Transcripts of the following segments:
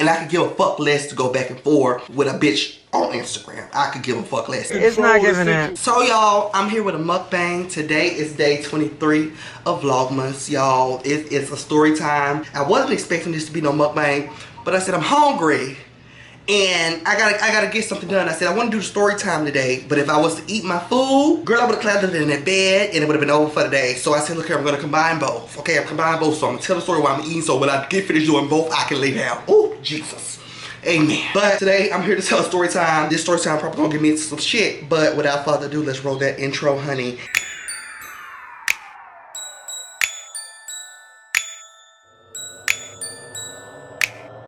And I could give a fuck less to go back and forth with a bitch on Instagram. I could give a fuck less. It's not giving it. So y'all, I'm here with a mukbang. Today is day 23 of Vlogmas, y'all. It's a story time. I wasn't expecting this to be no mukbang, but I said I'm hungry. And I gotta get something done. I said I want to do the story time today, but if I was to eat my food, girl, I would have clapped it in that bed and it would have been over for the day. So I said, look here, I'm gonna combine both. Okay, I'm combining both. So I'm gonna tell the story while I'm eating, so when I get finished doing both, I can lay down. Oh, Jesus. Amen. But today I'm here to tell a story time. This story time probably gonna get me into some shit, but without further ado, let's roll that intro, honey.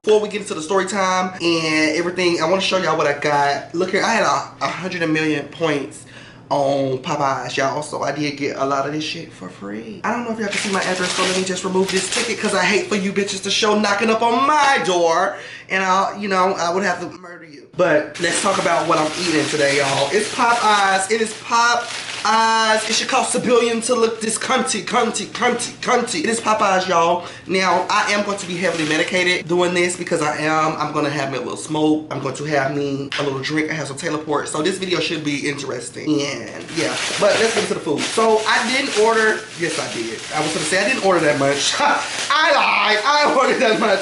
Before we get into the story time and everything, I want to show y'all what I got. Look here, I had 100 million points on Popeyes, y'all, so I did get a lot of this shit for free. I don't know if y'all can see my address, so let me just remove this ticket because I hate for you bitches to show knocking up on my door and I would have to murder you. But let's talk about what I'm eating today, y'all. It's Popeyes. It is Popeyes. It should cost $1 billion to look this cunty. It is Popeyes, y'all. Now, I am going to be heavily medicated doing this because I'm going to have me a little smoke. I'm going to have me a little drink. I have some Taylorport. So this video should be interesting. And yeah, but let's get into the food. So I didn't order, yes I did. I was going to say I didn't order that much. I lied. I ordered that much.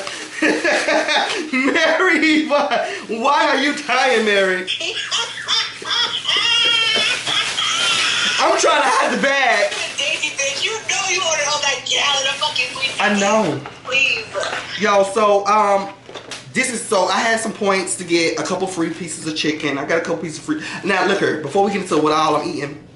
Mary, why are you dying, Mary? I'm trying to hide the bag. Daisy, bitch, you know you ordered all that gallon of fucking sweet. I know. Please. Yo, so I had some points to get a couple free pieces of chicken. I got a couple pieces of free. Now look here, before we get into what all I'm eating,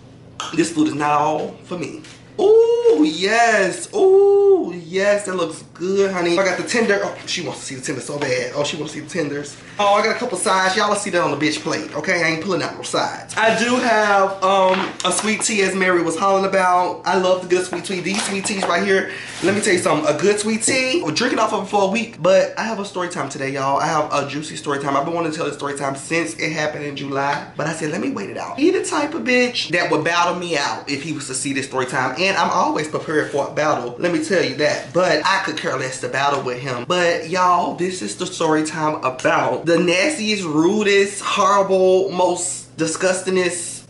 this food is not all for me. Ooh, yes. Ooh, yes. That looks good, honey. I got the tender. Oh, she wants to see the tender so bad. Oh, she wants to see the tenders. Oh, I got a couple sides. Y'all see that on the bitch plate, okay? I ain't pulling out no sides. I do have a sweet tea, as Mary was hollering about. I love the good sweet tea. These sweet teas right here. Let me tell you something. A good sweet tea. We're drinking off of it for a week, but I have a story time today, y'all. I have a juicy story time. I've been wanting to tell this story time since it happened in July, but I said, let me wait it out. He the type of bitch that would battle me out if he was to see this story time, and I'm always prepared for a battle. Let me tell you that, but I could care less to battle with him. But y'all, this is the story time about the nastiest, rudest, horrible, most disgustingest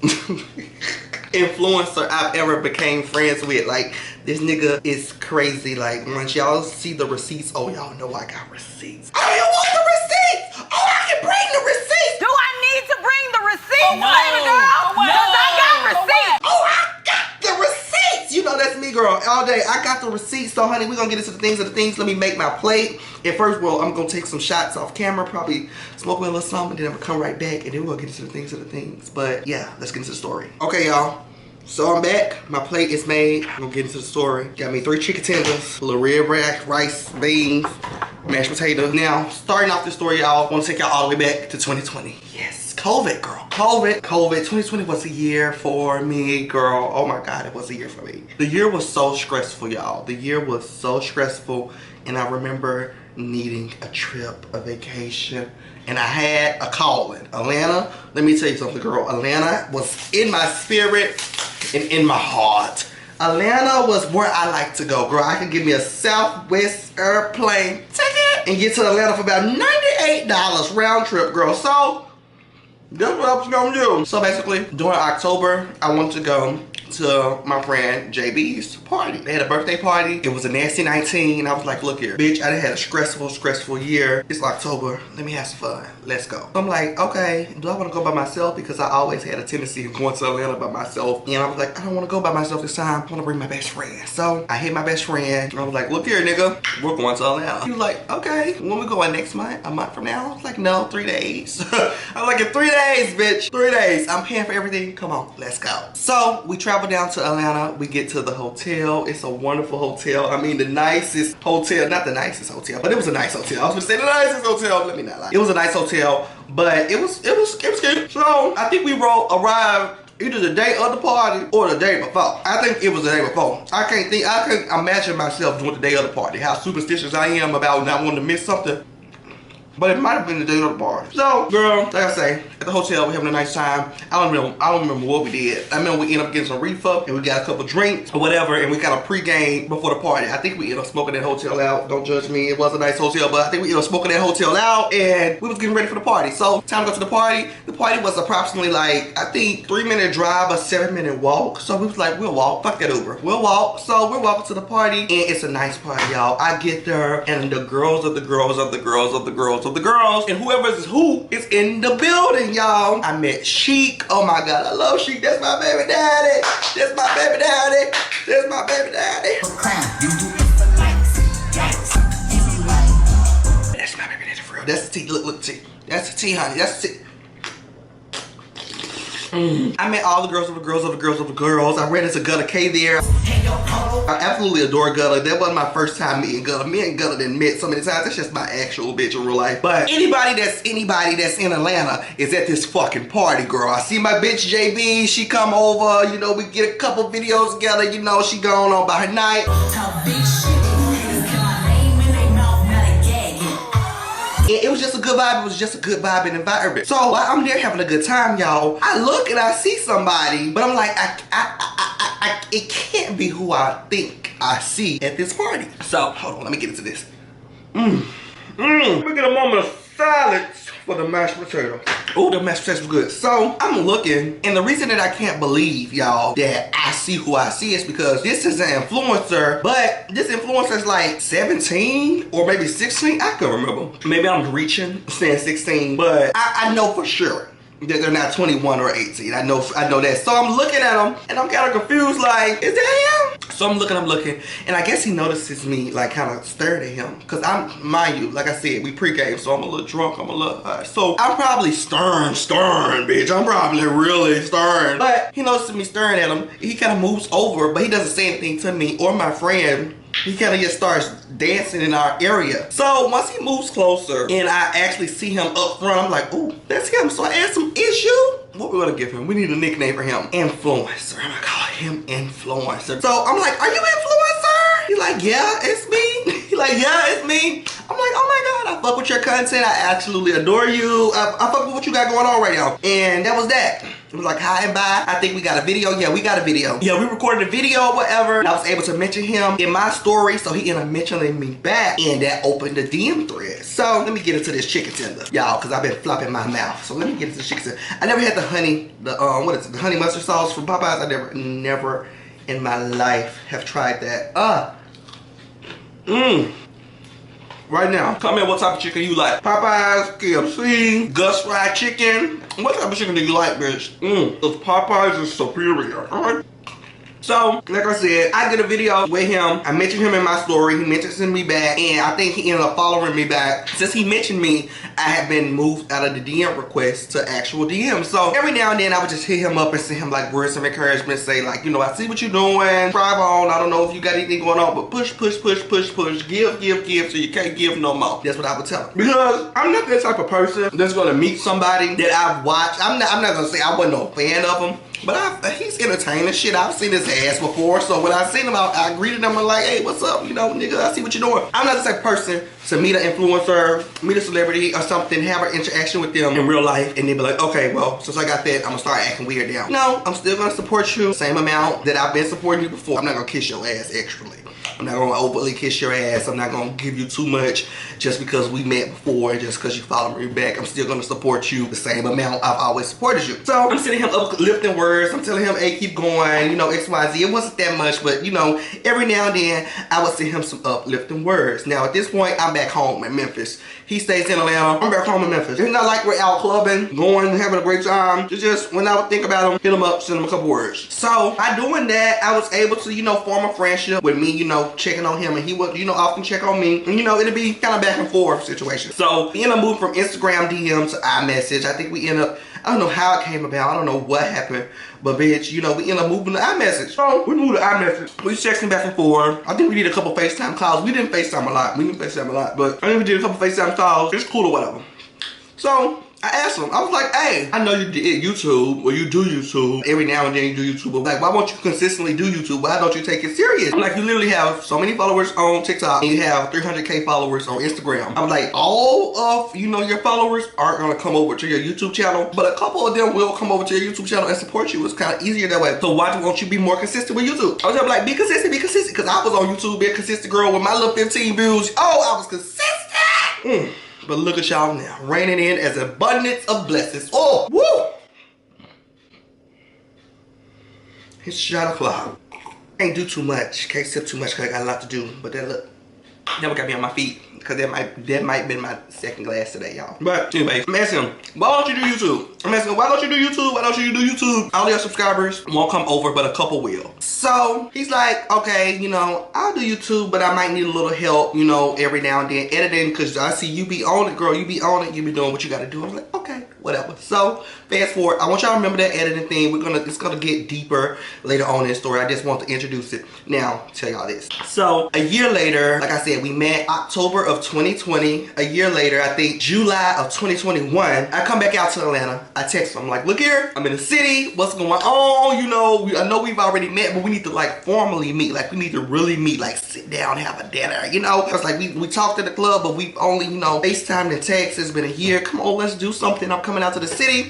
influencer I've ever became friends with. Like, this nigga is crazy. Like, once y'all see the receipts, oh, y'all know I got receipts. Oh, you want the receipts? Oh, I can bring the receipts. Do I need to bring the receipts, baby girl? No. Because I got receipts. Oh, I got the receipts. You know, that's me, girl, all day. I got the receipts. So, honey, we're going to get into the things of the things. Let me make my plate. And first, well, I'm going to take some shots off camera, probably smoke a little something, and then I'm going to come right back, and then we'll get into the things of the things. But, yeah, let's get into the story. Okay, y'all. So, I'm back. My plate is made. I'm going to get into the story. Got me 3 chicken tenders, a little red rice, beans, mashed potatoes. Now, starting off this story, y'all, I want to take y'all all the way back to 2020. Yes. COVID, girl. COVID. 2020 was a year for me, girl. Oh my God, it was a year for me. The year was so stressful, y'all. The year was so stressful, and I remember needing a trip, a vacation, and I had a calling. Atlanta, let me tell you something, girl. Atlanta was in my spirit and in my heart. Atlanta was where I like to go, girl. I could give me a Southwest airplane ticket and get to Atlanta for about $98 round trip, girl. So that's what I was gonna do. So basically, during October, I wanted to go to my friend JB's party. They had a birthday party. It was a nasty 19. I was like, look here, bitch, I done had a stressful year. It's October. Let me have some fun. Let's go. I'm like, okay, do I want to go by myself? Because I always had a tendency of going to Atlanta by myself. And I was like, I don't want to go by myself this time. I want to bring my best friend. So I hit my best friend. And I was like, look here, nigga, we're going to Atlanta. He was like, okay, when we going next month? A month from now? I was like, no, 3 days. I was like, in 3 days, bitch. 3 days. I'm paying for everything. Come on, let's go. So we traveled down to Atlanta. We get to the hotel. It's a wonderful hotel. I mean, the nicest hotel. Not the nicest hotel, but it was a nice hotel. I was gonna say the nicest hotel. Let me not lie. It was a nice hotel, but it was good. So I think we arrived either the day of the party or the day before. I think it was the day before. I can't imagine myself doing the day of the party. How superstitious I am about not wanting to miss something. but it might have been the day of the bar. So, girl, like I say, at the hotel, we're having a nice time. I don't remember what we did. I remember we ended up getting some reefer, and we got a couple drinks or whatever, and we got a pregame before the party. I think we ended up smoking that hotel out. Don't judge me. It was a nice hotel, but I think we ended up smoking that hotel out, and we was getting ready for the party. So, time to go to the party. The party was approximately like, I think, 3-minute drive, a 7-minute walk. So, we was like, we'll walk. Fuck that Uber. We'll walk. So, we're walking to the party, and it's a nice party, y'all. I get there, and the girls of the girls of the girls of the girls of the girls, and whoever is who is in the building, y'all. I met Sheik. Oh my God, I love Sheik. That's my baby daddy. That's my baby daddy. That's my baby daddy. That's my baby daddy for real. That's the T. Look, T. That's the T, honey. That's the T. I met all the girls of the girls of the girls of the girls. I ran into Gutta K there. I absolutely adore Gutta. That wasn't my first time meeting Gutta. Me and Gutta done met so many times. That's just my actual bitch in real life. But anybody that's in Atlanta is at this fucking party, girl. I see my bitch JB. She come over. You know, we get a couple videos together. You know, she going on by her night. It was just a good vibe. It was just a good vibe and environment. So while I'm there having a good time, y'all, I look and I see somebody, but I'm like, it can't be who I think I see at this party. So hold on, let me get into this. Let me get a moment of silence for the mashed potato. Oh, the mashed potatoes was good. So I'm looking, and the reason that I can't believe, y'all, that I see who I see is because this is an influencer, but this influencer is like 17 or maybe 16. I can't remember. Maybe I'm reaching, saying 16, but I know for sure that they're not 21 or 18. I know that. So I'm looking at them, and I'm kind of confused, like, is that him? So I'm looking, and I guess he notices me, like, kind of staring at him. Because mind you, like I said, we pre-game, so I'm a little drunk, I'm a little high. So I'm probably stern, bitch. I'm probably really stern. But he notices me staring at him. He kind of moves over, but he doesn't say anything to me or my friend. He kind of just starts dancing in our area. So once he moves closer and I actually see him up front, I'm like, ooh, that's him. So I asked him, is you? What we gonna give him? We need a nickname for him. Influencer. I'm gonna call him Influencer. So I'm like, are you Influencer? He's like, yeah, it's me. He's like, yeah, it's me. I'm like, oh my God, I fuck with your content. I absolutely adore you. I fuck with what you got going on right now. And that was that. It was like hi and bye. I think we got a video. Yeah, we got a video. Yeah, we recorded a video or whatever. And I was able to mention him in my story. So he ended up mentioning me back. And that opened the DM thread. So let me get into this chicken tender, y'all, because I've been flopping my mouth. So let me get into the chicken tender. I never had the honey, the honey mustard sauce from Popeyes. I never in my life have tried that. Right now, comment what type of chicken you like. Popeyes, KFC, Gus fried chicken. What type of chicken do you like, bitch? Because Popeyes is superior, alright? So, like I said, I did a video with him. I mentioned him in my story. He mentions me back, and I think he ended up following me back. Since he mentioned me, I have been moved out of the DM request to actual DM. So every now and then I would just hit him up and send him like words of encouragement, say like, you know, I see what you're doing. Drive on. I don't know if you got anything going on, but push. Give so you can't give no more. That's what I would tell him. Because I'm not that type of person that's gonna meet somebody that I've watched. I'm not gonna say I wasn't no fan of him. But he's entertaining shit. I've seen his ass before. So when I seen him, I greeted him and like, hey, what's up? You know, nigga, I see what you're doing. I'm not the type of person to meet an influencer, meet a celebrity or something, have an interaction with them in real life, and then be like, okay, well, since I got that, I'm gonna start acting weird now. No, I'm still gonna support you same amount that I've been supporting you before. I'm not gonna kiss your ass extrally. I'm not gonna overly kiss your ass. I'm not gonna give you too much just because we met before, just because you follow me back. I'm still gonna support you the same amount I've always supported you. So I'm sending him uplifting words. I'm telling him, hey, keep going, you know, XYZ. It wasn't that much, but you know, every now and then I would send him some uplifting words. Now at this point, I'm back home in Memphis. He stays in Atlanta. I'm back home in Memphis. It's not like we're out clubbing, going, having a great time. It's just when I would think about him, hit him up, send him a couple words. So by doing that, I was able to, you know, form a friendship with me, you know, checking on him, and he would, you know, often check on me. And you know, it'd be kind of back and forth situation. So we ended up moving from Instagram DM to iMessage. I think we ended up, I don't know how it came about. I don't know what happened. But bitch, you know, we ended up moving to iMessage. So we moved to iMessage. We texting back and forth. I think we did a couple FaceTime calls. We didn't FaceTime a lot. But I think we did a couple FaceTime calls. It's cool or whatever. So I asked him, I was like, hey, I know you did YouTube, or you do YouTube. Every now and then you do YouTube. But like, why won't you consistently do YouTube? Why don't you take it serious? I'm like, you literally have so many followers on TikTok, and you have 300K followers on Instagram. I'm like, all of, you know, your followers aren't gonna come over to your YouTube channel, but a couple of them will come over to your YouTube channel and support you. It's kind of easier that way. So why won't you be more consistent with YouTube? I was just like, be consistent, because I was on YouTube being a consistent girl with my little 15 views. Oh, I was consistent. But look at y'all now, raining in as abundance of blessings. Oh, woo! It's shot o'clock. Ain't do too much, can't sip too much because I got a lot to do. But then look, that one got me on my feet. Because that might been my second glass today, y'all. But anyway, I'm asking him, why don't you do YouTube? I'm asking him, why don't you do YouTube? Why don't you do YouTube? All your subscribers won't come over, but a couple will. So he's like, okay, you know, I'll do YouTube, but I might need a little help, you know, every now and then editing, because I see you be on it, girl. You be on it. You be doing what you got to do. I was like, okay, whatever. So fast forward. I want y'all to remember that editing thing. It's gonna get deeper later on in the story. I just want to introduce it now. Tell y'all this. So a year later, like I said, we met October of 2020. A year later, I think July of 2021, I come back out to Atlanta. I text him, I'm like, look here, I'm in the city. What's going on? You know, I know we've already met, but we need to like formally meet. Like we need to really meet, like sit down, have a dinner, you know? It's like we talked at the club, but we've only, you know, FaceTime and text. It's been a year. Come on, let's do something. I'm coming out to the city.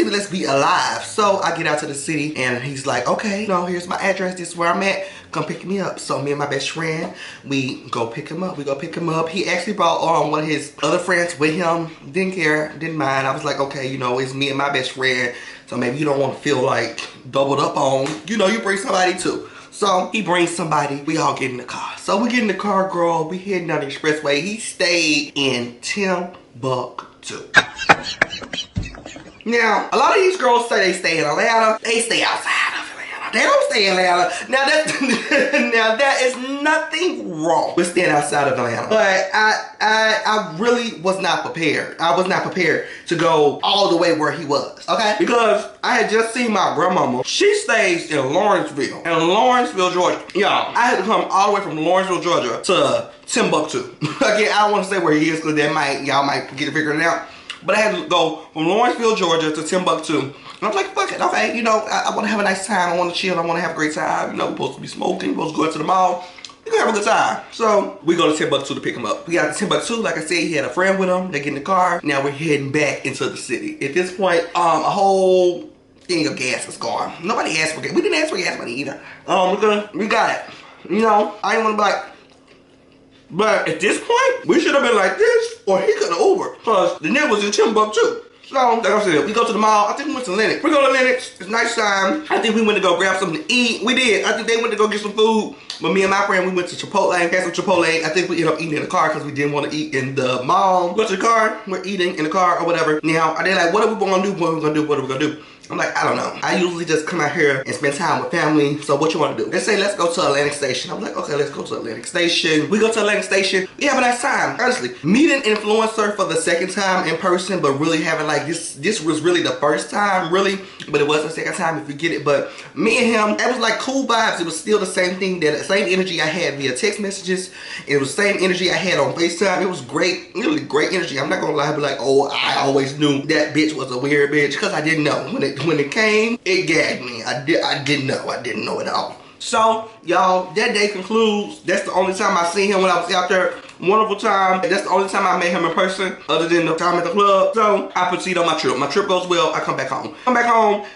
Let's be alive. So I get out to the city and he's like, okay, you know, here's my address. This is where I'm at. Come pick me up. So me and my best friend, we go pick him up. He actually brought one of his other friends with him. Didn't care, didn't mind. I was like, okay, you know, it's me and my best friend. So maybe you don't want to feel like doubled up on. You know, you bring somebody too. So he brings somebody. We all get in the car. So we get in the car, girl. We heading down the expressway. He stayed in Timbuktu. Now, a lot of these girls say they stay in Atlanta. They stay outside of Atlanta. They don't stay in Atlanta. Now that is nothing wrong with staying outside of Atlanta. But I really was not prepared. I was not prepared to go all the way where he was, okay? Because I had just seen my grandmama. She stays in Lawrenceville, Georgia. Y'all, I had to come all the way from Lawrenceville, Georgia to Timbuktu. Again, I don't want to say where he is because y'all might get it figured out. But I had to go from Lawrenceville, Georgia to Timbuktu. And I was like, fuck it, okay, you know, I want to have a nice time. I want to chill. I want to have a great time. You know, we're supposed to be smoking. We're supposed to go out to the mall. We're going to have a good time. So we go to Timbuktu to pick him up. We got to Timbuktu. Like I said, he had a friend with him. They get in the car. Now we're heading back into the city. At this point, a whole thing of gas is gone. Nobody asked for gas. We didn't ask for gas money either. We got it. You know, I didn't want to be like, but at this point, we should have been like this, or he could have Uber, because the nigga was in Timbuktu. So, like I said, we go to the mall. I think we went to Lennox. We go to Lennox. It's nice time. I think we went to go grab something to eat. We did. I think they went to go get some food. But me and my friend, we went to Chipotle, had some Chipotle. I think we ended up eating in the car because we didn't want to eat in the mall. Go to the car. We're eating in the car or whatever. Now, they're like, what are we going to do? What are we going to do? What are we going to do? I'm like, I don't know. I usually just come out here and spend time with family. So what you want to do? They say, let's go to Atlantic Station. I'm like, okay, let's go to Atlantic Station. We go to Atlantic Station. We have a nice time. Honestly, meeting influencer for the second time in person, but really having like this was really the first time, really. But it wasn't the second time if you get it. But me and him, it was like cool vibes. It was still the same thing, the same energy I had via text messages. It was the same energy I had on FaceTime. It was great, really great energy. I'm not gonna lie, but like, oh, I always knew that bitch was a weird bitch because I didn't know. When it came, it gagged me. I didn't know. I didn't know at all. So, y'all, that day concludes. That's the only time I seen him when I was out there. Wonderful time. That's the only time I met him in person, other than the time at the club. So I proceed on my trip. My trip goes well. I come back home.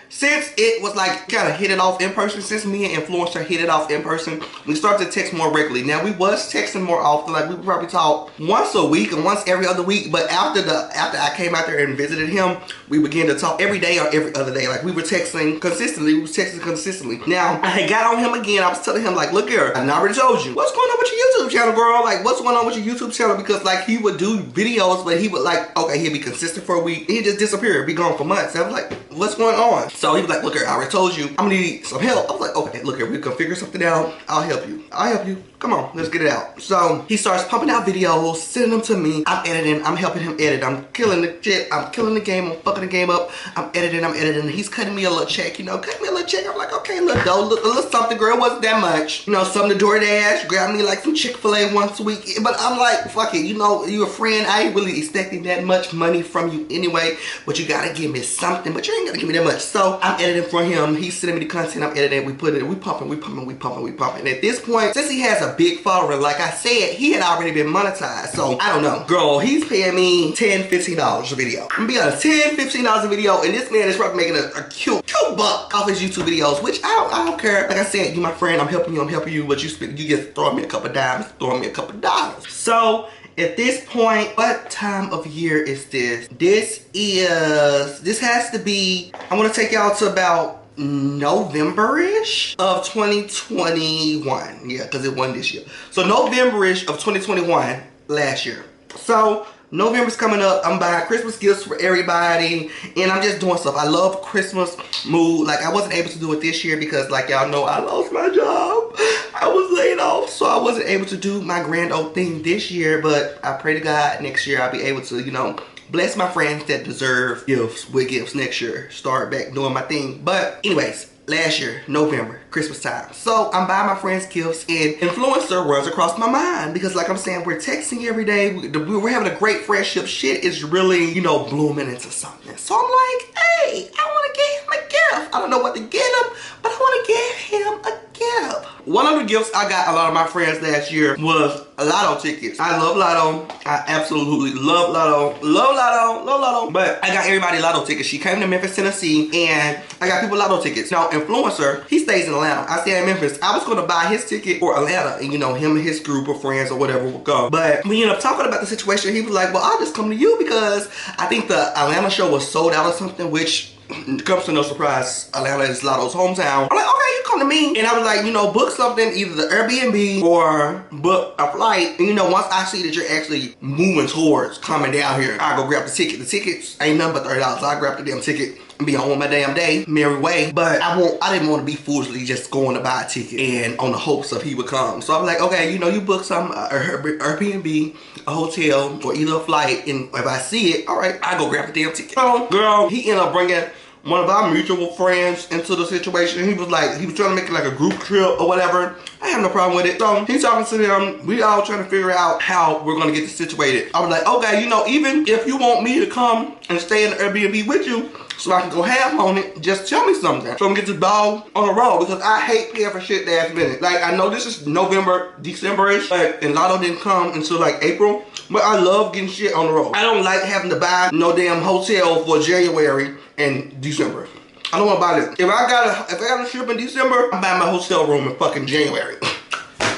Since it was like kind of hit it off in person, since me and influencer hit it off in person, we started to text more regularly. Now we was texting more often. Like we would probably talk once a week and once every other week. But after I came out there and visited him, we began to talk every day or every other day. Like we were texting consistently. Now I had got on him again. I was telling him like, look here, I already told you. What's going on with your YouTube channel, girl? Like what's going on with your YouTube channel? Because like he would do videos, but he would like, okay, he'd be consistent for a week. He'd just disappear, be gone for months. I was like, what's going on? So he was like, look here, I already told you, I'm gonna need some help. I was like, okay, look here, we can figure something out. I'll help you. Come on, let's get it out. So he starts pumping out videos, sending them to me. I'm editing, I'm helping him edit. I'm killing the shit, I'm killing the game, I'm fucking the game up. I'm editing. He's cutting me a little check, you know, cutting me a little check. I'm like, okay, little dough, a little something, girl, it wasn't that much. You know, something to DoorDash, grab me like some Chick-fil-A once a week. But I'm like, fuck it, you know, you a friend. I ain't really expecting that much money from you anyway, but you gotta give me something, but you ain't gotta give me that much. So I'm editing for him. He's sending me the content, I'm editing, we pumping. At this point, since he has a big following, like I said, he had already been monetized. So I don't know, girl, he's paying me $10, $15 a video. I'm gonna be honest, $10, $15 a video, and this man is probably making a cute buck off his YouTube videos, which I don't care. Like I said, you my friend, I'm helping you, but you just throwing me a couple dimes, throwing me a couple dollars. So at this point, what time of year is this? This has to be, I want to take y'all to about November-ish of 2021. Yeah, because it won this year. So November-ish of 2021 last year. So November's coming up. I'm buying Christmas gifts for everybody, and I'm just doing stuff. I love Christmas mood. Like, I wasn't able to do it this year because, like y'all know, I lost my job. I was laid off, so I wasn't able to do my grand old thing this year, but I pray to God next year I'll be able to, you know, bless my friends that deserve gifts with gifts next year. Start back doing my thing. But anyways, last year, November, Christmas time. So I'm buying my friends gifts, and influencer runs across my mind because, like I'm saying, we're texting every day. We're having a great friendship. Shit is really, you know, blooming into something. So I'm like, hey, I want to get him a gift. I don't know what to get him, but I want to give him a gift. One of the gifts I got a lot of my friends last year was lotto tickets. I love lotto. I absolutely love lotto. Love lotto. But I got everybody lotto tickets. She came to Memphis, Tennessee, and I got people lotto tickets. Now, influencer, he stays in Atlanta. I stay in Memphis. I was going to buy his ticket for Atlanta, and you know, him and his group of friends or whatever will go. But we ended up talking about the situation. He was like, well, I'll just come to you because I think the Atlanta show was sold out or something, which comes to no surprise. Atlanta is Lotto's hometown. I'm like, okay, you come to me. And I was like, you know, book something, either the Airbnb or book a flight. And you know, once I see that you're actually moving towards coming down here, I go grab the ticket. The tickets ain't nothing but $30. So I grab the damn ticket and be on my damn day, merry way. But I didn't want to be foolishly just going to buy a ticket and on the hopes of he would come. So I'm like, okay, you know, you book some Airbnb, a hotel, or either a flight, and if I see it, all right, I go grab the damn ticket. So, girl, he ended up bringing one of our mutual friends into the situation. He was trying to make it like a group trip or whatever. I have no problem with it. So he's talking to them. We all trying to figure out how we're gonna get this situated. I was like, okay, you know, even if you want me to come and stay in the Airbnb with you so I can go half on it, just tell me something so I can get this ball on the road, because I hate paying for shit last minute. Like, I know this is November, December-ish, and Lotto didn't come until like April, but I love getting shit on the road. I don't like having to buy no damn hotel for January and December. I don't want to buy this. If I got a trip in December, I'm buying my hotel room in fucking January.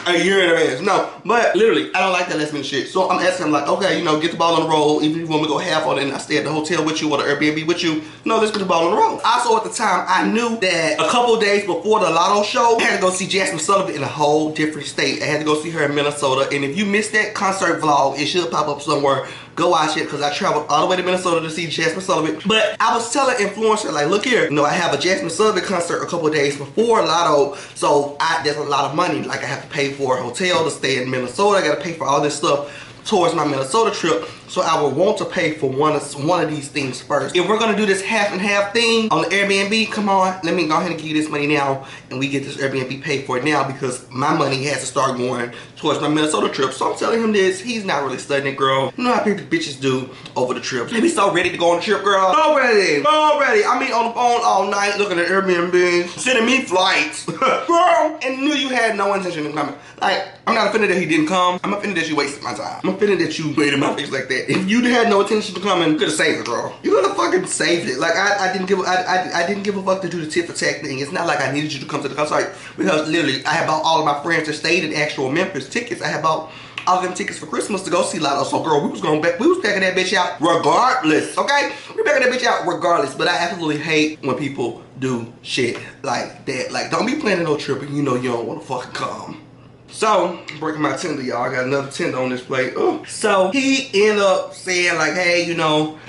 A year in advance. No, but literally, I don't like that last minute shit. So I'm asking him like, okay, you know, get the ball on the road. Even if you want me to go half on it and I stay at the hotel with you or the Airbnb with you, no, let's get the ball on the road. Also at the time, I knew that a couple days before the Lotto show, I had to go see Jasmine Sullivan in a whole different state. I had to go see her in Minnesota. And if you missed that concert vlog, it should pop up somewhere. Go watch it, because I traveled all the way to Minnesota to see Jasmine Sullivan. But I was telling influencer, like, look here, you know, I have a Jasmine Sullivan concert a couple of days before Lotto, so there's a lot of money. Like, I have to pay for a hotel to stay in Minnesota. I got to pay for all this stuff towards my Minnesota trip. So I would want to pay for one of these things first. If we're gonna do this half and half thing on the Airbnb, come on, let me go ahead and give you this money now, and we get this Airbnb paid for it now, because my money has to start going towards my Minnesota trip. So I'm telling him this. He's not really studying it, girl. You know how people bitches do over the trip. They be so ready to go on the trip, girl. So ready. I mean, on the phone all night looking at Airbnb, sending me flights, girl, and knew you had no intention of coming. Like, I'm not offended that he didn't come. I'm offended that you wasted my time. I'm offended that you made in my face like that. If you had no intention to come, and you could have saved it, girl. You could have fucking saved it. Like, I didn't give a fuck to do the tit for tat thing. It's not like I needed you to come to the concert, because literally I had bought all of my friends that stayed in actual Memphis tickets. I had bought all of them tickets for Christmas to go see Lotto. So, girl, we was packing that bitch out regardless. Okay, we packing that bitch out regardless. But I absolutely hate when people do shit like that. Like, don't be planning no trip and you know you don't want to fucking come. So, breaking my tender, y'all. I got another tender on this plate. Ugh. So, he ended up saying, like, hey, you know,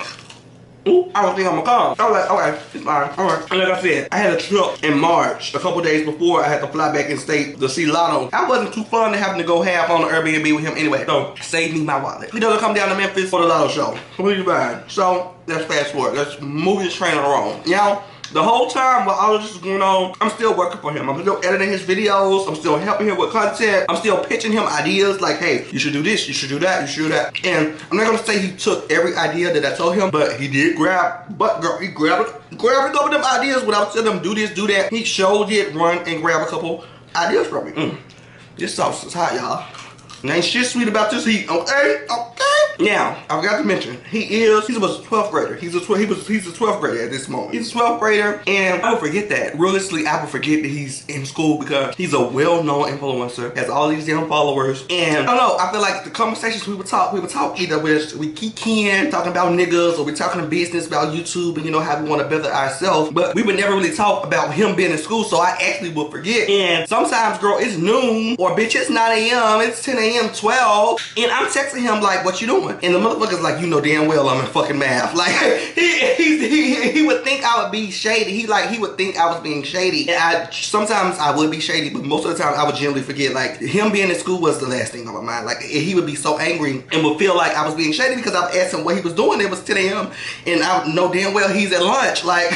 Ooh, I don't think I'm gonna come. I was like, okay, it's fine. Alright. And like I said, I had a trip in March, a couple days before I had to fly back in state to see Lotto. I wasn't too fun to having to go half on the Airbnb with him anyway. So save me my wallet. He doesn't come down to Memphis for the Lotto show. Completely fine. So let's fast forward. Let's move this train along. You know? The whole time while all of this is going on, I'm still working for him. I'm still editing his videos. I'm still helping him with content. I'm still pitching him ideas like, hey, you should do this, you should do that, you should do that. And I'm not gonna say he took every idea that I told him, but he did grab, he grabbed a couple of them ideas without telling him do this, do that. He showed it, run and grab a couple ideas from me. This sauce is hot, y'all. And ain't shit sweet about this heat, okay? Okay. Now, I forgot to mention, he's a 12th grader. He's a 12th grader at this moment. He's a 12th grader, and I would forget that. Realistically, I would forget that he's in school because he's a well-known influencer, has all these damn followers. And I don't know, I feel like the conversations we would talk either we keep talking about niggas, or we're talking business about YouTube and you know how we want to better ourselves. But we would never really talk about him being in school, so I actually would forget. And sometimes, girl, it's noon, or bitch, it's 9 a.m., it's 10 a.m., 12, and I'm texting him like, what you doing? And the motherfucker's like, you know damn well I'm in fucking math. Like, he would think I would be shady. He would think I was being shady. And sometimes I would be shady, but most of the time I would generally forget. Like, him being in school was the last thing on my mind. Like, he would be so angry and would feel like I was being shady because I asked him what he was doing. It was 10 a.m. and I know damn well he's at lunch. Like,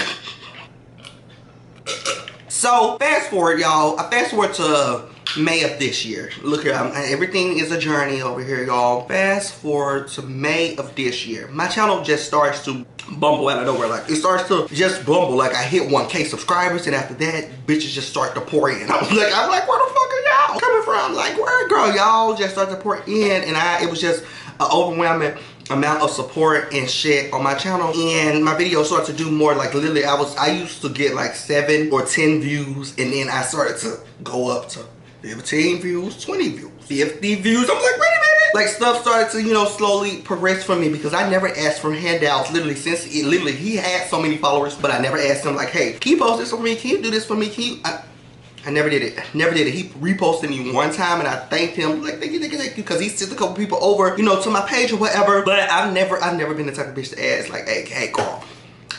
so fast forward, y'all. I fast forward to May of this year. Look here, everything is a journey over here, y'all. Fast forward to May of this year. My channel just starts to bumble out of nowhere. Like, it starts to just bumble. Like, I hit 1K subscribers, and after that, bitches just start to pour in. I'm like, where the fuck are y'all coming from? Like, where, girl? Y'all just start to pour in, and it was just an overwhelming amount of support and shit on my channel, and my videos started to do more. Like, literally, I used to get like 7 or 10 views, and then I started to go up to 15 views, 20 views, 50 views. I'm like, wait a minute. Like, stuff started to, you know, slowly progress for me because I never asked for handouts. Literally, since he had so many followers, but I never asked him like, hey, can you post this for me? Can you do this for me? Can you? I never did it. Never did it. He reposted me one time and I thanked him. Like, thank you, because he sent a couple people over, you know, to my page or whatever. But I've never been the type of bitch to ask, like, hey, girl,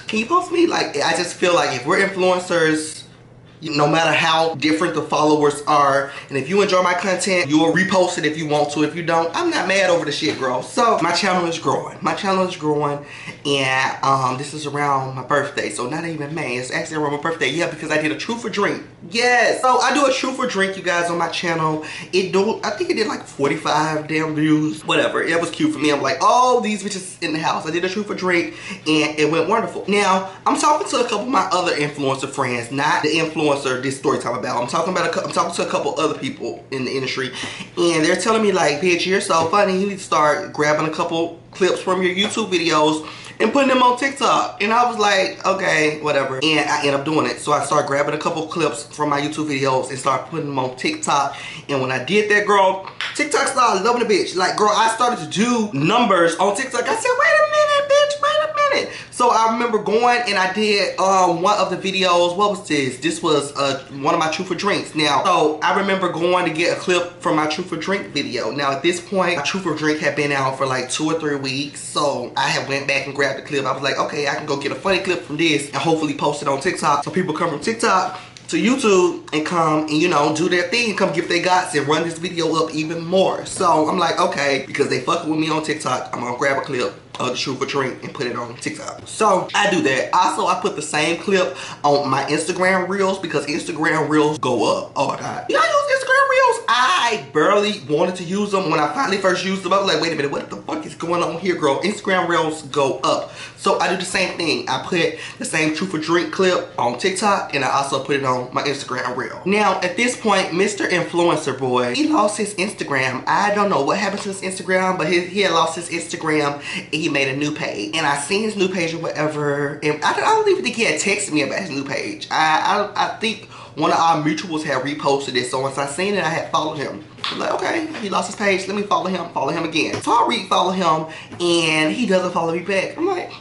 can you post me? Like, I just feel like if we're influencers, no matter how different the followers are, and if you enjoy my content, you'll repost it if you want to. If you don't, I'm not mad over the shit, girl. So my channel is growing. My channel is growing, and this is around my birthday. So not even May. It's actually around my birthday. Yeah, because I did a truth or drink. Yes. So I do a truth or drink, you guys, on my channel. I think it did like 45 damn views. Whatever. It was cute for me. I'm like, oh, these bitches in the house. I did a truth or drink, and it went wonderful. Now I'm talking to a couple of my other influencer friends, not the influencer this story time about. I'm talking to a couple other people in the industry, and they're telling me like, bitch, you're so funny, you need to start grabbing a couple clips from your YouTube videos and putting them on TikTok. And I was like, okay, whatever. And I end up doing it. So I started grabbing a couple clips from my YouTube videos and started putting them on TikTok. And when I did that, girl, TikTok started loving the bitch. Like, girl, I started to do numbers on TikTok. I said, wait a minute, bitch, wait a minute. So I remember going and I did one of the videos. What was this? This was one of my Truth or Drinks. Now, so I remember going to get a clip from my Truth or Drink video. Now, at this point, my Truth or Drink had been out for like 2 or 3 weeks. So I had went back and grabbed the clip. I was like, okay, I can go get a funny clip from this and hopefully post it on TikTok. So people come from TikTok to YouTube and come and, you know, do their thing, come give their guts and run this video up even more. So I'm like, okay, because they fucking with me on TikTok, I'm gonna grab a clip of the Truth or Drink and put it on TikTok. So I do that. Also, I put the same clip on my Instagram Reels because Instagram Reels go up. Oh my God. Y'all use Instagram Reels? I barely wanted to use them. When I finally first used them, I was like, wait a minute, what the fuck is going on here, girl? Instagram Reels go up. So I do the same thing. I put the same Truth or Drink clip on TikTok, and I also put it on my Instagram Reel. Now, at this point, Mr. Influencer Boy, he lost his Instagram. I don't know what happened to his Instagram, but he had lost his Instagram, and he made a new page. And I seen his new page or whatever, and I don't even think he had texted me about his new page. I think one of our mutuals had reposted it, so once I seen it, I had followed him. I'm like, okay, he lost his page, let me follow him again. So I re-follow him, and he doesn't follow me back. I'm like,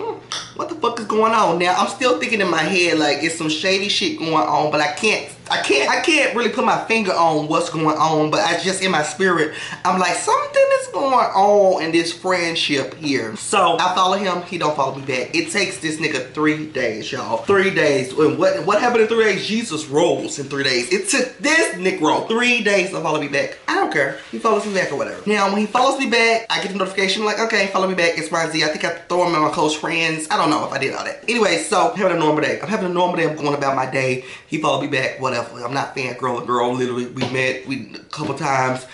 what the fuck is going on? Now, I'm still thinking in my head, like, it's some shady shit going on, but I can't I can't really put my finger on what's going on, but I just in my spirit, I'm like, something is going on in this friendship here. So I follow him, he don't follow me back. It takes this nigga 3 days, y'all. 3 days. And what happened in 3 days? Jesus rose in 3 days. It took this Negro 3 days to follow me back. I don't care. He follows me back or whatever. Now, when he follows me back, I get the notification like, okay, follow me back, XYZ. I think I throw him in my close friends. I don't know if I did all that. Anyway, so I'm having a normal day. I'm going about my day. He followed me back, whatever. I'm not fangirling, girl. Literally, we met a couple times.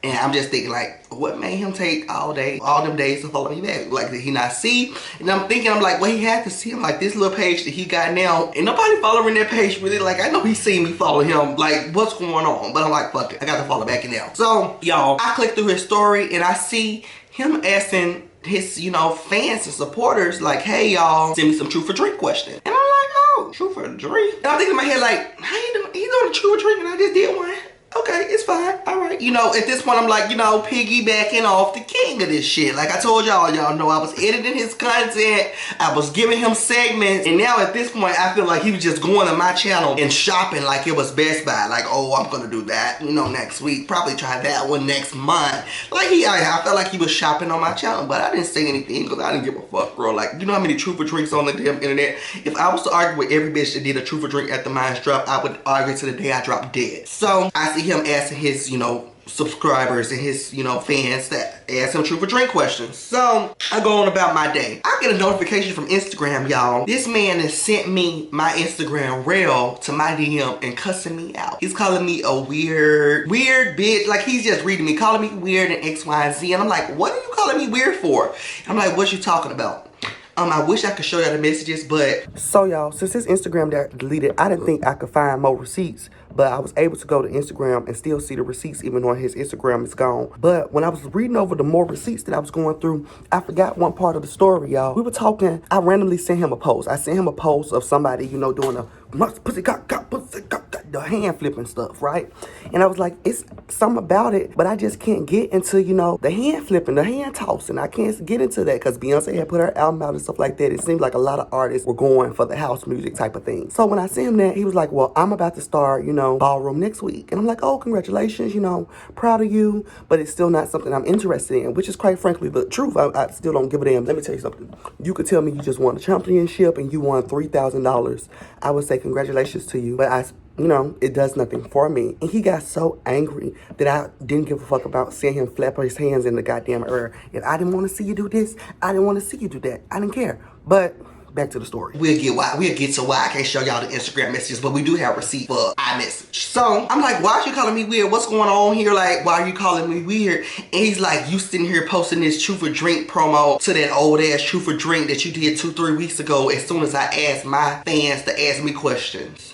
And I'm just thinking like, what made him take all them days to follow me back? Like, did he not see? And I'm thinking, I'm like, well, he had to see him. Like, this little page that he got now, and nobody following that page really. Like, I know he seen me follow him. Like, what's going on? But I'm like, fuck it. I got to follow back in now. So, y'all, I click through his story and I see him asking his, you know, fans and supporters like, hey, y'all, send me some truth or drink questions. And I'm like, oh, truth or drink? And I'm thinking in my head like, how you doing? You doing a truth or drink? And I just did one. Okay, it's fine. All right. You know, at this point, I'm like, you know, piggybacking off the king of this shit. Like I told y'all know I was editing his content. I was giving him segments. And now at this point, I feel like he was just going to my channel and shopping like it was Best Buy. Like, oh, I'm going to do that, you know, next week. Probably try that one next month. Like, I felt like he was shopping on my channel. But I didn't say anything because I didn't give a fuck, girl. Like, you know how many truth or drinks on the damn internet? If I was to argue with every bitch that did a truth or drink at the Minds Drop, I would argue to the day I drop dead. So, I see him asking his, you know, subscribers and his, you know, fans that ask him truth or drink questions. So I go on about my day. I get a notification from Instagram, y'all. This man has sent me my Instagram reel to my DM and cussing me out. He's calling me a weird bitch. Like, he's just reading me, calling me weird and X, Y, and Z. And I'm like, what are you calling me weird for? I'm like, what you talking about? I wish I could show y'all the messages, but... So, y'all, since his Instagram got deleted, I didn't think I could find more receipts. But I was able to go to Instagram and still see the receipts even though his Instagram is gone. But when I was reading over the more receipts that I was going through, I forgot one part of the story, y'all. We were talking, I randomly sent him a post. I sent him a post of somebody, you know, doing a pussy cock, the hand flipping stuff, right? And I was like, it's something about it, but I just can't get into, you know, the hand flipping, the hand tossing. I can't get into that because Beyonce had put her album out and stuff like that. It seemed like a lot of artists were going for the house music type of thing. So when I sent him that, he was like, well, I'm about to start, you know, ballroom next week. And I'm like, oh, congratulations, you know, proud of you, but it's still not something I'm interested in, which is quite frankly the truth. I still don't give a damn. Let me tell you something. You could tell me you just won a championship and you won $3,000. I would say congratulations to you, but you know, it does nothing for me. And he got so angry that I didn't give a fuck about seeing him flap his hands in the goddamn air. If I didn't want to see you do this, I didn't want to see you do that. I didn't care. But back to the story. We'll get to why I can't show y'all the Instagram messages, but we do have receipt for iMessage. So I'm like, why are you calling me weird? What's going on here? Like, why are you calling me weird? And he's like, you sitting here posting this truth or drink promo to that old ass truth or drink that you did 2-3 weeks ago as soon as I asked my fans to ask me questions.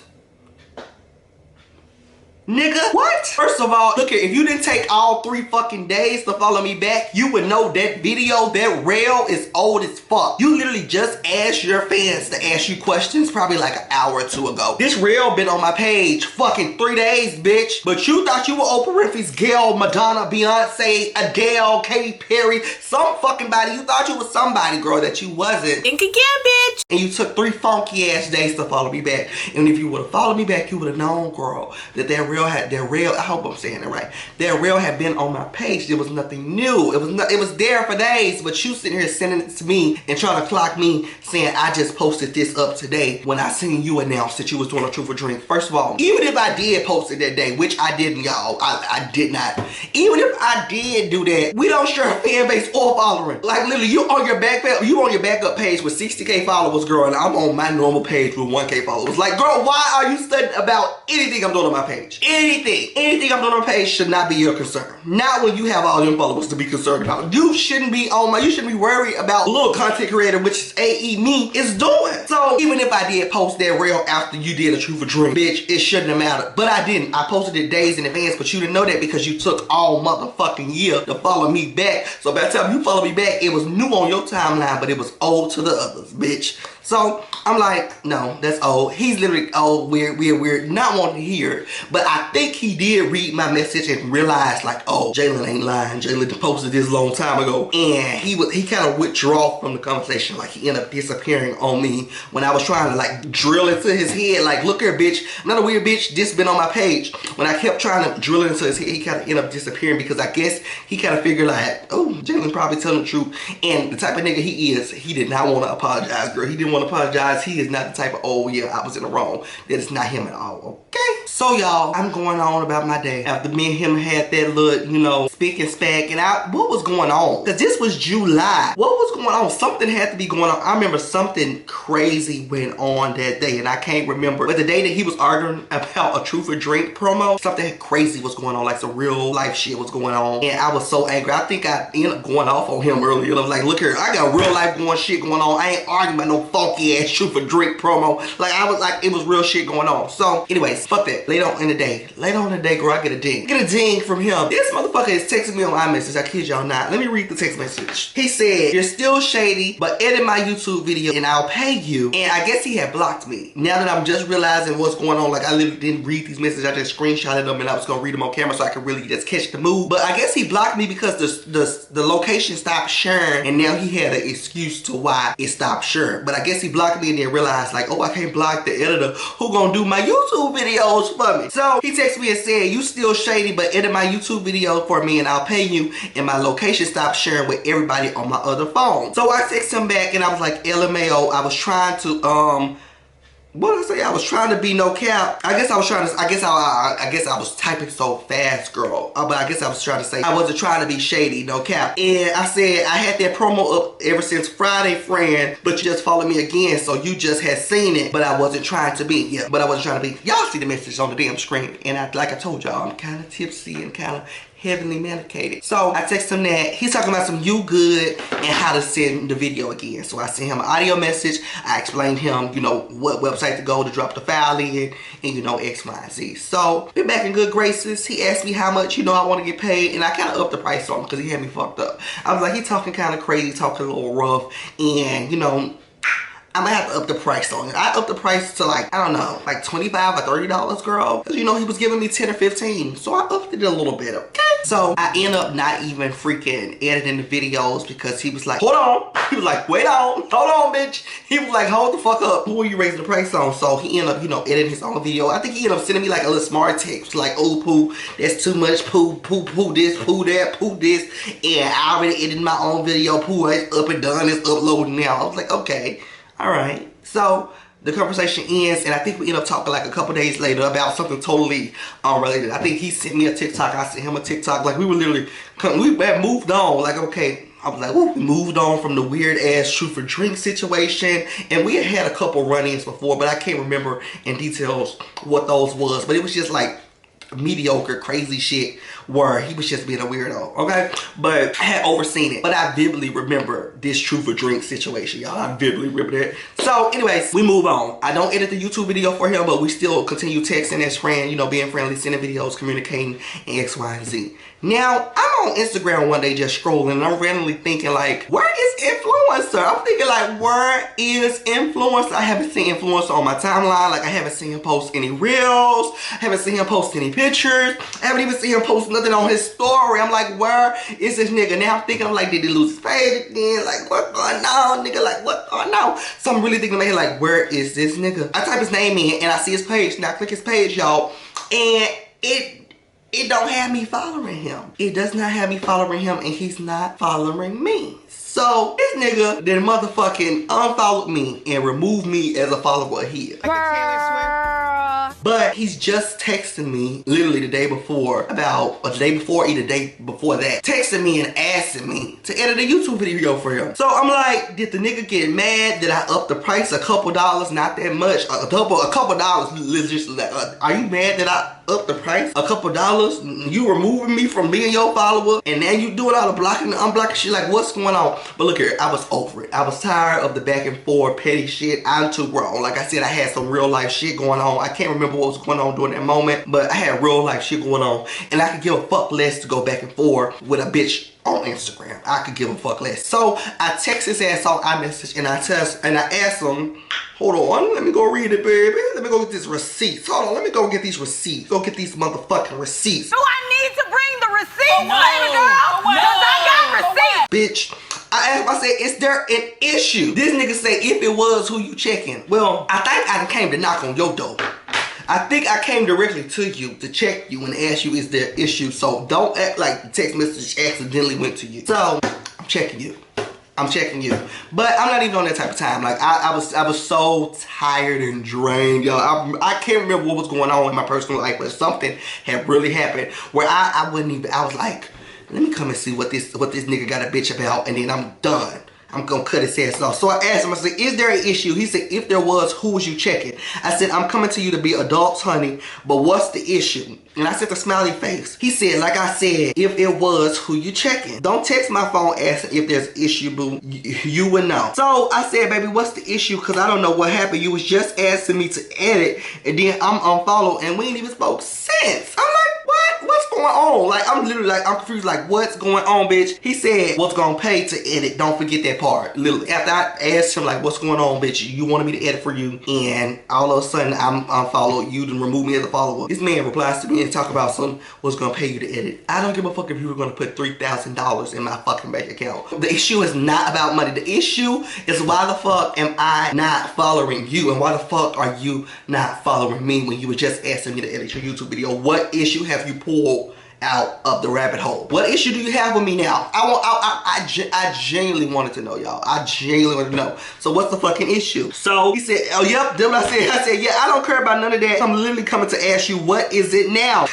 Nigga, what? First of all, look here, if you didn't take all 3 fucking days to follow me back, you would know that video, that reel is old as fuck. You literally just asked your fans to ask you questions probably like an hour or 2 ago. This reel been on my page fucking 3 days, bitch. But you thought you were Oprah Winfrey's Gail, Madonna, Beyonce, Adele, Katy Perry, some fucking body. You thought you was somebody, girl, that you wasn't. Think again, bitch. And you took 3 funky ass days to follow me back. And if you would have followed me back, you would have known, girl, that I hope I'm saying it right. That reel had been on my page. There was nothing new. It was there for days, but you sitting here sending it to me and trying to clock me saying I just posted this up today when I seen you announce that you was doing a truth or drink. First of all, even if I did post it that day, which I didn't, y'all, I did not. Even if I did do that, we don't share a fan base or following. Like literally, you on your backup page with 60K followers, girl, and I'm on my normal page with 1K followers. Like, girl, why are you studying about anything I'm doing on my page? Anything I'm doing on my page should not be your concern. Not when you have all them followers to be concerned about. You shouldn't be worried about a little content creator, which is AE me, is doing. So even if I did post that reel after you did a truth or drink, bitch, it shouldn't have mattered. But I didn't. I posted it days in advance, but you didn't know that because you took all motherfucking year to follow me back. So by the time you follow me back, it was new on your timeline, but it was old to the others, bitch. So I'm like, no, that's old. He's literally old, weird, not wanting to hear it. But I think he did read my message and realized like, oh, Jalen ain't lying. Jalen posted this long time ago. And he kind of withdraw from the conversation. Like he ended up disappearing on me when I was trying to like drill into his head. Like, look here, bitch. I'm not a weird bitch. This been on my page. When I kept trying to drill into his head, he kind of ended up disappearing because I guess he kind of figured like, oh, Jalen probably telling the truth. And the type of nigga he is, he did not want to apologize, girl. He didn't want to apologize. He is not the type of, oh yeah, I was in the wrong. That is not him at all, okay? So y'all, I'm going on about my day. After me and him had that little, you know, spick and spank, and what was going on? Because this was July. What was going on? Something had to be going on. I remember something crazy went on that day, and I can't remember. But the day that he was arguing about a Truth or Drink promo, something crazy was going on, like some real life shit was going on. And I was so angry. I think I ended up going off on him earlier. I was like, look here, I got real life shit going on. I ain't arguing about no funky ass Truth or Drink promo. Like, I was like, it was real shit going on. So, anyways, fuck that. Later on in the day, girl, I get a ding. Get a ding from him. This motherfucker is texting me on iMessage. I kid y'all not. Let me read the text message. He said, you're still shady, but edit my YouTube video and I'll pay you. And I guess he had blocked me. Now that I'm just realizing what's going on, like I literally didn't read these messages. I just screenshotted them and I was gonna read them on camera so I could really just catch the mood. But I guess he blocked me because the location stopped sharing, and now he had an excuse to why it stopped sharing. But I guess he blocked me and then realized like, oh, I can't block the editor who gonna do my YouTube videos for me. So he texted me and said, you still shady, but edit my YouTube video for me and I'll pay you. And my location stopped sharing with everybody on my other phone. So I texted him back and I was like, LMAO, I was trying to, what did I say? I was trying to be no cap. I guess I was typing so fast, girl. But I guess I was trying to say I wasn't trying to be shady, no cap. And I said I had that promo up ever since Friday, friend, but you just followed me again, so you just had seen it, but I wasn't trying to be. Yeah, but I wasn't trying to be. Y'all see the message on the damn screen. And like I told y'all, I'm kind of tipsy and kind of heavily medicated. So I text him that. He's talking about some you good and how to send the video again. So I sent him an audio message. I explained him, you know, what website to go to drop the file in, and you know, X, Y, and Z. So been back in good graces. He asked me how much, you know, I want to get paid, and I kind of upped the price on him because he had me fucked up. I was like, he talking kind of crazy, talking a little rough, and you know, I'm gonna have to up the price on it. I upped the price to like, I don't know, like $25 or $30, girl. Cause you know, he was giving me 10 or 15. So I upped it a little bit, okay? So I end up not even freaking editing the videos because he was like, hold on. He was like, wait on, hold on, bitch. He was like, hold the fuck up. Who are you raising the price on? So he ended up, you know, editing his own video. I think he ended up sending me like a little smart text, like, oh, poo, that's too much, poo, this, poo, that, poo, this. And I already edited my own video, poo, it's up and done, it's uploading now. I was like, okay. All right, so the conversation ends, and I think we end up talking like a couple days later about something totally unrelated. I think he sent me a TikTok, I sent him a TikTok. Like we were literally, we had moved on. Like, okay, I was like, ooh, we moved on from the weird ass Truth or Drink situation, and we had a couple run-ins before, but I can't remember in details what those was. But it was just like mediocre, crazy shit where he was just being a weirdo, okay? But I had overseen it. But I vividly remember this Truth or Drink situation, y'all. I vividly remember that. So, anyways, we move on. I don't edit the YouTube video for him, but we still continue texting as friends, you know, being friendly, sending videos, communicating, and X, Y, and Z. Now, I'm on Instagram one day just scrolling, and I'm randomly thinking like, where is influencer? I'm thinking like, where is influencer? I haven't seen influencer on my timeline. Like, I haven't seen him post any reels. I haven't seen him post any pictures. I haven't even seen him post nothing on his story. I'm like, where is this nigga? Now I'm thinking, I'm like, did he lose his page again? Like, what's going on, nigga? Like, what's going on? So I'm really thinking in my head, like, where is this nigga? I type his name in, and I see his page. Now I click his page, y'all, and it don't have me following him. It does not have me following him, and he's not following me. So this nigga then motherfucking unfollowed me and removed me as a follower of his. But he's just texting me literally the day before, about the day before, either day before that, texting me and asking me to edit a YouTube video for him. So I'm like, did the nigga get mad that I upped the price a couple dollars? Not that much, a couple dollars. Just like, are you mad that I upped the price a couple dollars? You removing me from being your follower, and now you doing all the blocking and unblocking shit. Like, what's going on? But look here, I was over it. I was tired of the back and forth petty shit. I'm too grown. Like I said, I had some real life shit going on. I can't remember remember what was going on during that moment, but I had real life shit going on, and I could give a fuck less to go back and forth with a bitch on Instagram. I could give a fuck less. So I text his ass on iMessage, and I asked him, hold on, let me go read it, baby. Let me go get these receipts. Hold on, let me go get these receipts. Go get these motherfucking receipts. Do I need to bring the receipts, baby girl? Because I got receipts. Bitch, I asked him, I said, is there an issue? This nigga say, if it was, who you checking? Well, I think I came to knock on your door. I think I came directly to you to check you and ask you, is there an issue? So don't act like the text message accidentally went to you. So I'm checking you. I'm checking you. But I'm not even on that type of time. Like I was so tired and drained, y'all. I can't remember what was going on in my personal life, but something had really happened where I was like, let me come and see what this nigga got a bitch about, and then I'm done. I'm gonna cut his ass off. So I asked him, I said, is there an issue? He said, if there was, who was you checking? I said, I'm coming to you to be adults, honey, but what's the issue? And I said the smiley face. He said, like I said, if it was, who you checking? Don't text my phone asking if there's an issue, boo. You would know. So I said, baby, what's the issue? Because I don't know what happened. You was just asking me to edit, and then I'm unfollowed, and we ain't even spoke since. I'm like, what? What's going on? Like, I'm literally like, I'm confused. Like, what's going on, bitch? He said, what's gonna pay to edit? Don't forget that part. Literally, after I asked him, like, what's going on, bitch? You wanted me to edit for you, and all of a sudden, I'm unfollowed. You done remove me as a follower. This man replies to me and talk about some what's gonna pay you to edit. I don't give a fuck if you were gonna put $3,000 in my fucking bank account. The issue is not about money. The issue is why the fuck am I not following you, and why the fuck are you not following me when you were just asking me to edit your YouTube video? What issue have you pulled out of the rabbit hole? What issue do you have with me now? I genuinely wanted to know, y'all. I genuinely wanted to know. So what's the fucking issue? So he said, oh yep, then I said, yeah, I don't care about none of that. I'm literally coming to ask you, what is it now?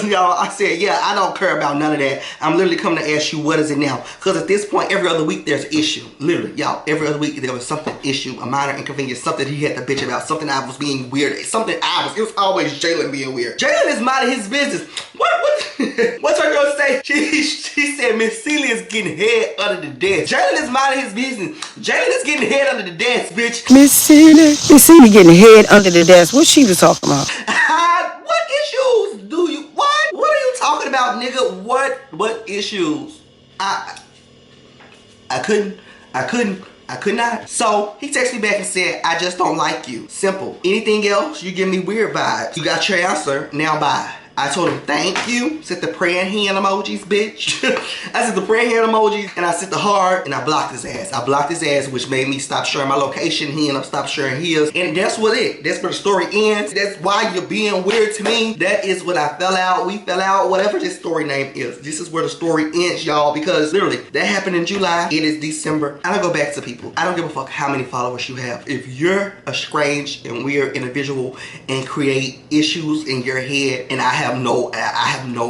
Y'all, I said, yeah, I don't care about none of that. I'm literally coming to ask you, what is it now? Because at this point, every other week there's an issue. Literally, y'all, every other week there was something issue, a minor inconvenience, something he had to bitch about, something I was being weird, it was always Jalen being weird. Jalen is minding his business. What's her girl say? She said Miss Celia's getting head under the desk. Jalen is minding his business. Jalen is getting head under the desk, bitch. Miss Celia getting head under the desk. What she was talking about? What issues do you, what? What are you talking about, nigga? What issues? I could not. So he texted me back and said, I just don't like you. Simple. Anything else, you give me weird vibes. You got your answer, now bye. I told him, thank you. Sent the praying hand emojis, bitch. I sent the praying hand emojis, and I sent the heart, and I blocked his ass. I blocked his ass, which made me stop sharing my location. He ended up stop sharing his. And that's what it. That's where the story ends. That's why you're being weird to me. That is what I fell out. We fell out. Whatever this story name is. This is where the story ends, y'all. Because literally, that happened in July. It is December. I don't go back to people. I don't give a fuck how many followers you have. If you're a strange and weird individual and create issues in your head, and I have no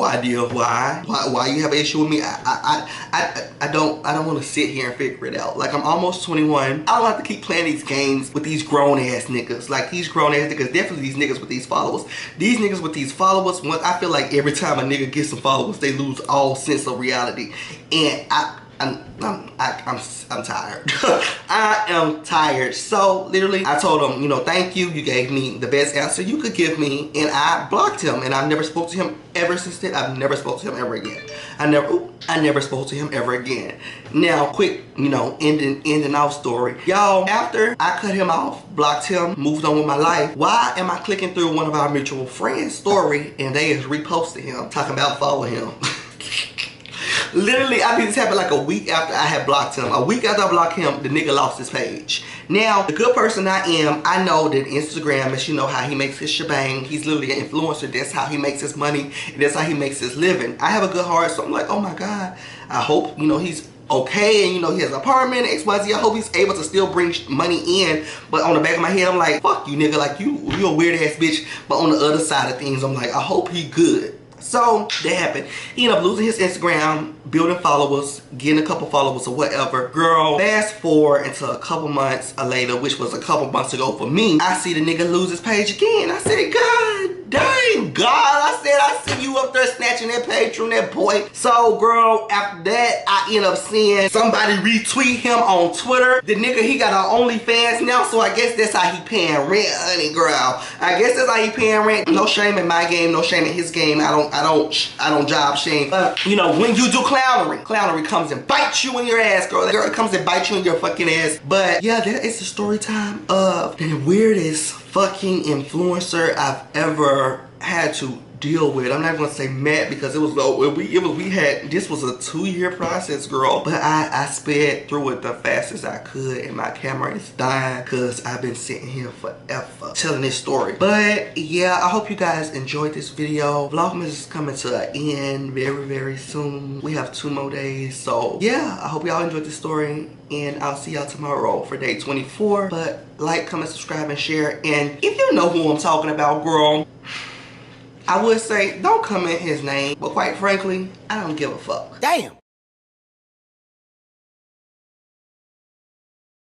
idea why you have an issue with me. I don't want to sit here and figure it out. Like, I'm almost 21. I don't have to keep playing these games with these grown ass niggas. Like, these grown ass niggas, definitely these niggas with these followers. These niggas with these followers, I feel like every time a nigga gets some followers, they lose all sense of reality. And I'm tired. I am tired. So literally, I told him, you know, thank you. You gave me the best answer you could give me, and I blocked him. And I never spoke to him ever since then. I've never spoke to him ever again. I never spoke to him ever again. Now, quick, you know, ending off story, y'all. After I cut him off, blocked him, moved on with my life, why am I clicking through one of our mutual friends' story and they is reposting him talking about follow him? Literally, I think this happened like a week after I had blocked him. A week after I blocked him, the nigga lost his page. Now, the good person I am, I know that Instagram is, you know, how he makes his shebang. He's literally an influencer. That's how he makes his money. And that's how he makes his living. I have a good heart, so I'm like, oh my God. I hope, you know, he's okay, and you know, he has an apartment, XYZ. I hope he's able to still bring money in. But on the back of my head, I'm like, fuck you, nigga. Like, you a weird ass bitch. But on the other side of things, I'm like, I hope he good. So that happened. He ended up losing his Instagram, building followers, getting a couple followers or whatever. Girl, fast forward into a couple months later, which was a couple months ago for me, I see the nigga lose his page again. I said, God damn. seen God. I said I see you up there snatching that page from that boy. So, girl, after that, I end up seeing somebody retweet him on Twitter. The nigga, he got an OnlyFans now, so I guess that's how he paying rent, honey, girl. I guess that's how he paying rent. No shame in my game, no shame in his game. I don't job shame. But you know, when you do clownery comes and bites you in your ass, girl. That girl comes and bites you in your fucking ass. But yeah, that is the story time of the weirdest fucking influencer I've ever had to deal with. I'm not gonna say met because this was a 2-year process, girl. But I sped through it the fastest I could, and my camera is dying because I've been sitting here forever telling this story. But yeah, I hope you guys enjoyed this video. Vlogmas is coming to an end very, very soon. We have 2 more days. So yeah, I hope y'all enjoyed this story, and I'll see y'all tomorrow for day 24. But like, comment, subscribe, and share. And if you know who I'm talking about, girl, I would say don't comment his name, but quite frankly, I don't give a fuck. Damn.